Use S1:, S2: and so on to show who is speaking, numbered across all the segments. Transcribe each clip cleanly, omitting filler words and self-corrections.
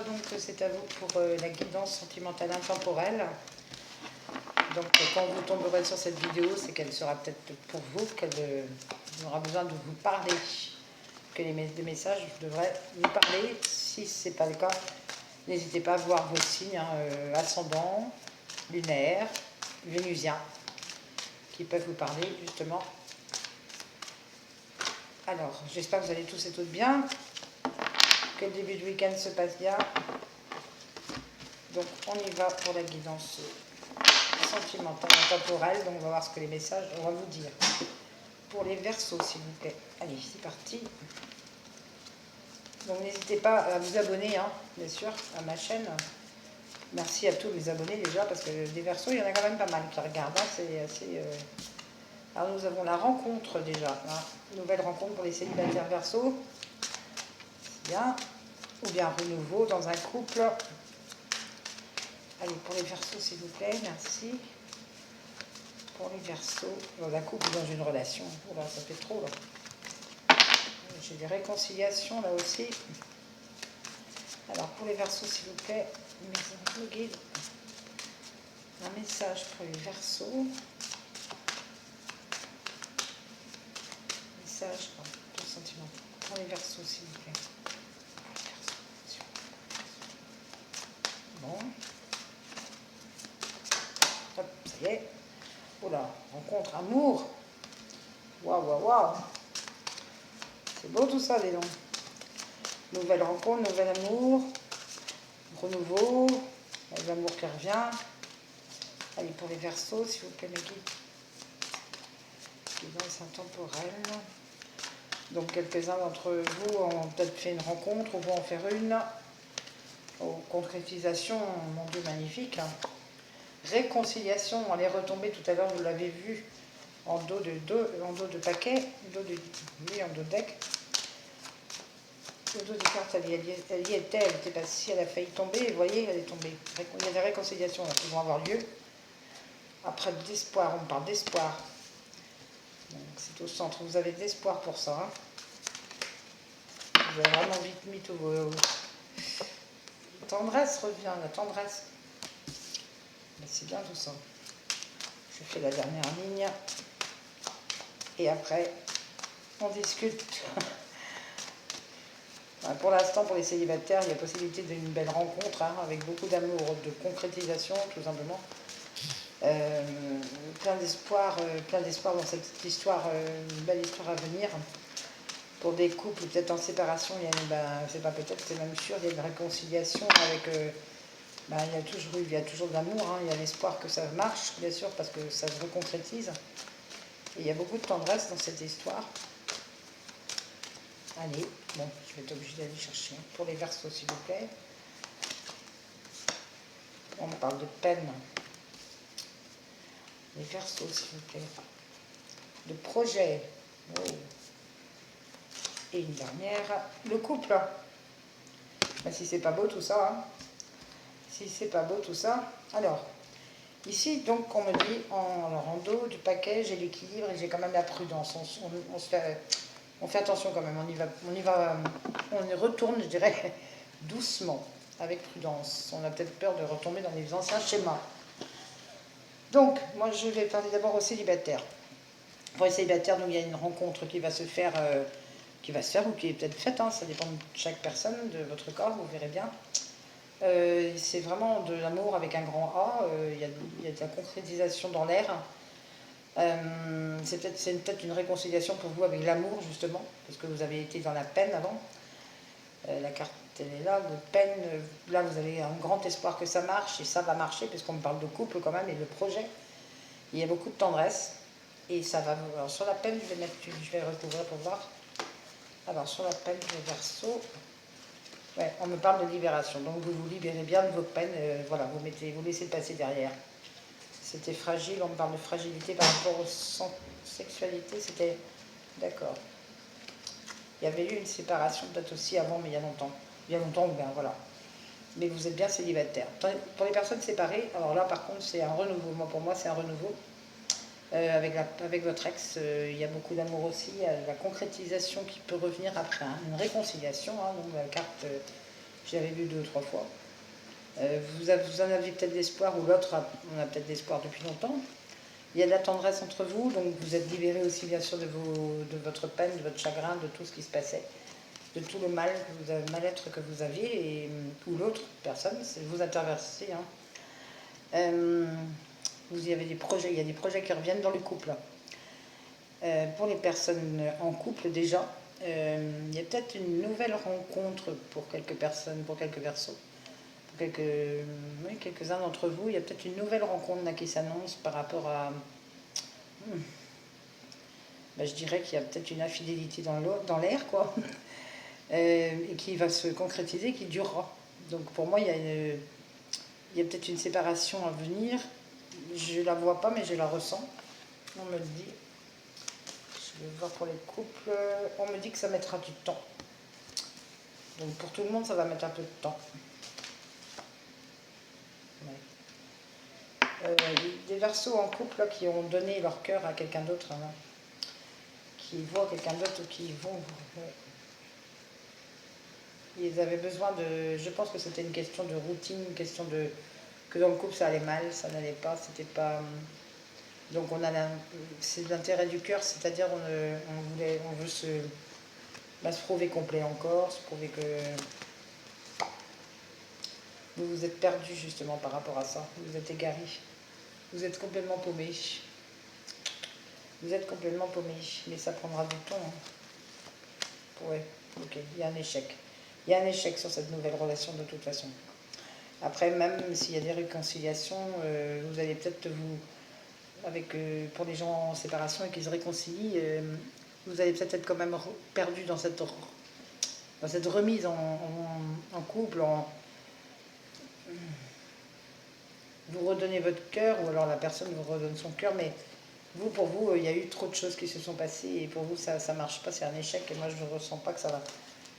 S1: Donc c'est à vous pour la guidance sentimentale intemporelle. Donc quand vous tomberez sur cette vidéo, c'est qu'elle sera peut-être pour vous, qu'elle aura besoin de vous parler, que les messages devraient vous parler. Si ce n'est pas le cas, n'hésitez pas à voir vos signes, ascendant, lunaire, vénusien, qui peuvent vous parler justement. Alors, j'espère que vous allez tous et toutes bien, que le début du week-end se passe bien. Donc on y va pour la guidance sentimentale, temporelle. Donc on va voir ce que les messages vont vous dire. Pour les Verseaux, s'il vous plaît. Allez, c'est parti. Donc n'hésitez pas à vous abonner, bien sûr, à ma chaîne. Merci à tous mes abonnés déjà, parce que des Verseaux, il y en a quand même pas mal qui regardent. C'est assez... Alors nous avons la rencontre déjà. Nouvelle rencontre pour les célibataires Verseaux. C'est bien. Ou bien renouveau dans un couple. Allez, pour les Verseaux, s'il vous plaît, merci. Pour les Verseaux, dans un couple ou dans une relation. Oh là, ça fait trop, là. J'ai des réconciliations, là aussi. Alors, pour les Verseaux, s'il vous plaît, mes guides. Un message pour les Verseaux. Message de sentiment. Pour les Verseaux, s'il vous plaît. Bon. Hop, ça y est. Oula, rencontre, amour. Waouh, waouh, waouh. C'est beau tout ça, dis donc. Nouvelle rencontre, nouvel amour. Renouveau. L'amour qui revient. Allez, pour les Verseaux, s'il vous plaît, mes guides. Guidance intemporelle. Donc, quelques-uns d'entre vous ont peut-être fait une rencontre ou vont en faire une. Concrétisation, mon Dieu, magnifique. Réconciliation, on est retombé tout à l'heure, vous l'avez vu, en dos de paquet, en dos de deck. Le dos des cartes, elle y était, elle était pas si, elle a failli tomber, vous voyez, elle est tombée. Il y a des réconciliations là, qui vont avoir lieu. Après, d'espoir, on parle d'espoir. C'est au centre, vous avez de l'espoir pour ça. Vous avez vraiment vite mis tout vos... Tendresse revient, la tendresse. C'est bien tout ça. Je fais la dernière ligne. Et après, on discute. Pour l'instant, pour les célibataires, il y a possibilité d'une belle rencontre, avec beaucoup d'amour, de concrétisation, tout simplement. Plein d'espoir dans cette histoire, une belle histoire à venir. Pour des couples peut-être en séparation, c'est pas peut-être, c'est même sûr, il y a une réconciliation avec... il y a toujours de l'amour, il y a l'espoir que ça marche, bien sûr, parce que ça se reconcrétise. Et il y a beaucoup de tendresse dans cette histoire. Allez, bon, je vais être obligée d'aller chercher. Pour les Verseaux, s'il vous plaît. On parle de peine. Les Verseaux, s'il vous plaît. De projet. Oh. Et une dernière, le couple. Si c'est pas beau tout ça, si c'est pas beau tout ça. Alors, ici, donc, on me dit, en dos du paquet, j'ai l'équilibre et j'ai quand même la prudence. On fait attention quand même, on y retourne, je dirais, doucement, avec prudence. On a peut-être peur de retomber dans les anciens schémas. Donc, moi, je vais parler d'abord aux célibataires. Pour les célibataires, donc, il y a une rencontre qui va se faire, ou qui est peut-être faite, ça dépend de chaque personne, de votre corps, vous verrez bien. C'est vraiment de l'amour avec un grand A, il y a de la concrétisation dans l'air. C'est peut-être une réconciliation pour vous avec l'amour, justement, parce que vous avez été dans la peine avant. La carte, elle est là, de peine. Là, vous avez un grand espoir que ça marche, et ça va marcher, puisqu'on me parle de couple quand même, et de projet. Il y a beaucoup de tendresse, et ça va... Alors, sur la peine, je vais recouvrir pour voir. Alors, sur la peine, les Verseaux... Ouais, on me parle de libération, donc vous vous libérez bien de vos peines, voilà, vous laissez passer derrière. C'était fragile, on me parle de fragilité par rapport aux sexualité, c'était... D'accord. Il y avait eu une séparation peut-être aussi avant, mais il y a longtemps. Il y a longtemps, bien voilà. Mais vous êtes bien célibataire. Pour les personnes séparées, alors là par contre c'est un renouveau, pour moi c'est un renouveau. Avec votre ex, il y a beaucoup d'amour aussi, il y a la concrétisation qui peut revenir après, une réconciliation, donc la carte J'avais vu 2 ou 3 fois. Vous en aviez peut-être l'espoir, ou l'autre on a peut-être l'espoir depuis longtemps. Il y a de la tendresse entre vous, donc vous êtes libéré aussi bien sûr de votre peine, de votre chagrin, de tout ce qui se passait, de tout le mal-être que vous aviez, ou l'autre personne, c'est vous interversez. Hein. Il y a des projets qui reviennent dans le couple. Pour les personnes en couple déjà, il y a peut-être une nouvelle rencontre pour quelques personnes, pour quelques versos. Quelques-uns d'entre vous, il y a peut-être une nouvelle rencontre là, qui s'annonce par rapport à... je dirais qu'il y a peut-être une infidélité dans l'air, quoi, et qui va se concrétiser, qui durera. Donc pour moi, il y a peut-être une séparation à venir. Je la vois pas, mais je la ressens. On me le dit. Je vais voir pour les couples. On me dit que ça mettra du temps. Donc pour tout le monde, ça va mettre un peu de temps. Des versos en couple là, qui ont donné leur cœur à quelqu'un d'autre, hein, qui voient quelqu'un d'autre ou qui vont... Ils avaient besoin de... Je pense que c'était une question de routine, une question de... que dans le couple ça allait mal, ça n'allait pas, c'était pas... Donc c'est l'intérêt du cœur, c'est-à-dire on veut se prouver complet encore, se prouver que... Vous vous êtes perdu justement par rapport à ça, vous êtes égaré. Vous êtes complètement paumé. Vous êtes complètement paumé, mais ça prendra du temps. Hein. Ouais, ok, il y a un échec. Il y a un échec sur cette nouvelle relation de toute façon. Après, même s'il y a des réconciliations, vous allez peut-être pour les gens en séparation et qu'ils se réconcilient, vous allez peut-être être quand même perdu dans cette remise en couple, vous redonnez votre cœur, ou alors la personne vous redonne son cœur, mais pour vous, il y a eu trop de choses qui se sont passées, et pour vous, ça ne marche pas, c'est un échec, et moi, je ne ressens pas que ça va...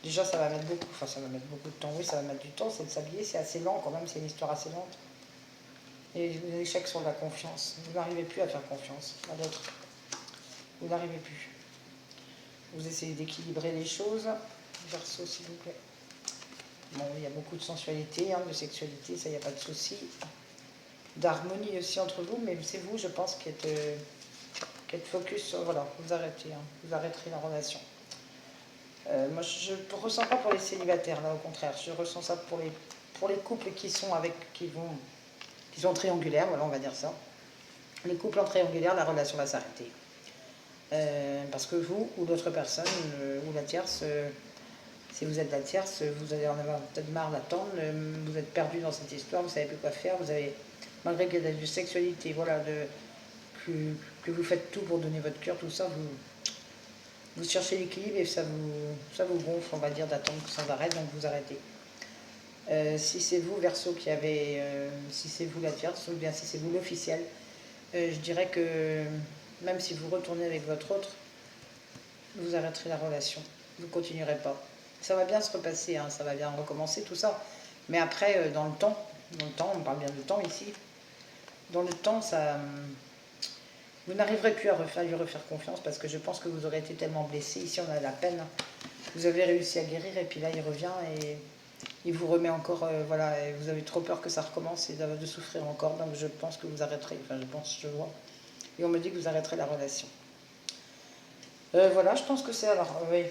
S1: Déjà, ça va mettre beaucoup de temps, oui, ça va mettre du temps, c'est de s'habiller, c'est assez lent quand même, c'est une histoire assez lente. Et les échecs sur la confiance. Vous n'arrivez plus à faire confiance à d'autres. Vous n'arrivez plus. Vous essayez d'équilibrer les choses. Verseau, s'il vous plaît. Bon, il y a beaucoup de sensualité, hein, de sexualité, ça, il n'y a pas de souci. D'harmonie aussi entre vous, mais c'est vous, je pense, qui êtes focus sur... Voilà, vous arrêtez, hein, vous arrêterez la relation. Moi, je ne ressens pas pour les célibataires, là, au contraire. Je ressens ça pour les couples qui sont triangulaires, voilà, on va dire ça. Les couples en triangulaire, la relation va s'arrêter. Parce que vous, ou d'autres personnes, ou la tierce... si vous êtes la tierce, vous allez en avoir peut-être marre d'attendre, vous êtes perdu dans cette histoire, vous ne savez plus quoi faire, malgré qu'il y a de sexualité, voilà, que vous faites tout pour donner votre cœur, tout ça, vous cherchez l'équilibre et ça vous gonfle, on va dire, d'attendre que ça arrête, donc vous arrêtez. Si c'est vous, Verseau, si c'est vous la tierce, ou bien si c'est vous l'officiel, je dirais que même si vous retournez avec votre autre, vous arrêterez la relation, vous ne continuerez pas. Ça va bien se repasser, hein, ça va bien recommencer, tout ça. Mais après, dans le temps, on parle bien de temps ici, dans le temps, vous n'arriverez plus à lui refaire confiance parce que je pense que vous aurez été tellement blessé. Ici, on a la peine. Vous avez réussi à guérir et puis là, il revient et il vous remet encore, voilà, et vous avez trop peur que ça recommence et de souffrir encore. Donc, je pense que vous arrêterez, je vois. Et on me dit que vous arrêterez la relation. Voilà, je pense que c'est... Alors, oui,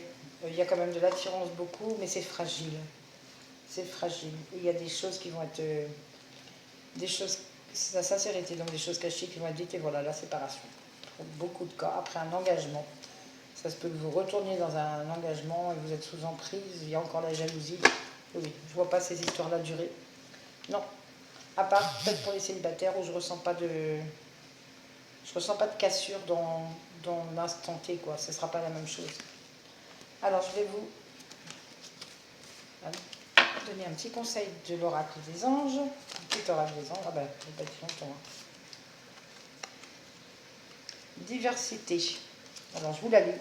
S1: il y a quand même de l'attirance beaucoup, mais c'est fragile. C'est fragile. Il y a des choses qui vont être... des choses... C'est la sincérité, donc des choses cachées qui vont être dites, et voilà, la séparation. Pour beaucoup de cas, après un engagement. Ça se peut que vous retourniez dans un engagement et vous êtes sous emprise, il y a encore la jalousie. Oui, je ne vois pas ces histoires-là durer. Non. À part peut-être pour les célibataires où je ne ressens pas de... Je ressens pas de cassure dans l'instant T, quoi. Ce ne sera pas la même chose. Alors, je vais vous donner un petit conseil de l'oracle des anges. Un petit oracle des anges. Ah ben, je vais pas dire longtemps. Hein. Diversité. Alors, je vous la lis.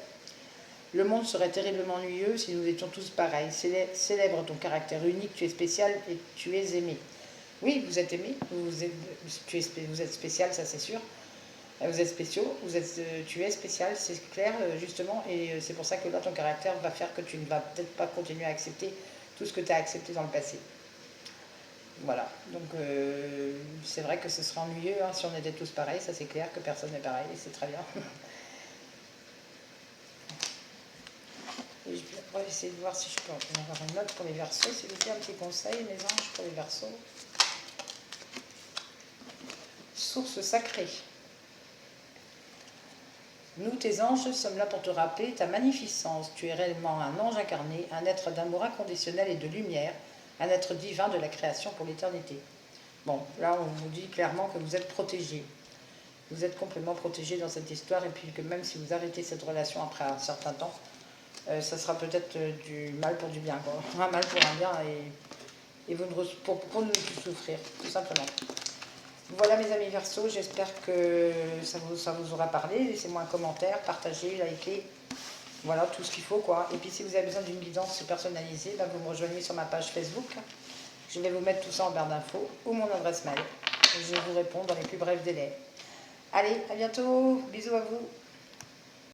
S1: Le monde serait terriblement ennuyeux si nous étions tous pareils. Célèbre ton caractère unique, tu es spécial et tu es aimé. Oui, vous êtes aimé, vous êtes spécial, ça c'est sûr. Vous êtes spéciaux, tu es spécial, c'est clair, justement, et c'est pour ça que là, ton caractère va faire que tu ne vas peut-être pas continuer à accepter tout ce que tu as accepté dans le passé. Voilà, donc c'est vrai que ce serait ennuyeux hein, si on était tous pareils, ça c'est clair que personne n'est pareil, et c'est très bien. Et on va essayer de voir si je peux en avoir une note pour les Verseaux, s'il vous plaît, un petit conseil, mes anges, pour les Verseaux. Source sacrée. Nous, tes anges, sommes là pour te rappeler ta magnificence. Tu es réellement un ange incarné, un être d'amour inconditionnel et de lumière, un être divin de la création pour l'éternité. Bon, là, on vous dit clairement que vous êtes protégés. Vous êtes complètement protégés dans cette histoire, et puis que même si vous arrêtez cette relation après un certain temps, ça sera peut-être du mal pour du bien, quoi. Un mal pour un bien, et vous ne, pour ne plus souffrir, tout simplement. Voilà mes amis Verseaux, j'espère que ça vous aura parlé. Laissez-moi un commentaire, partagez, likez, voilà tout ce qu'il faut quoi. Et puis si vous avez besoin d'une guidance personnalisée, vous me rejoignez sur ma page Facebook. Je vais vous mettre tout ça en barre d'infos ou mon adresse mail. Je vous réponds dans les plus brefs délais. Allez, à bientôt, bisous à vous.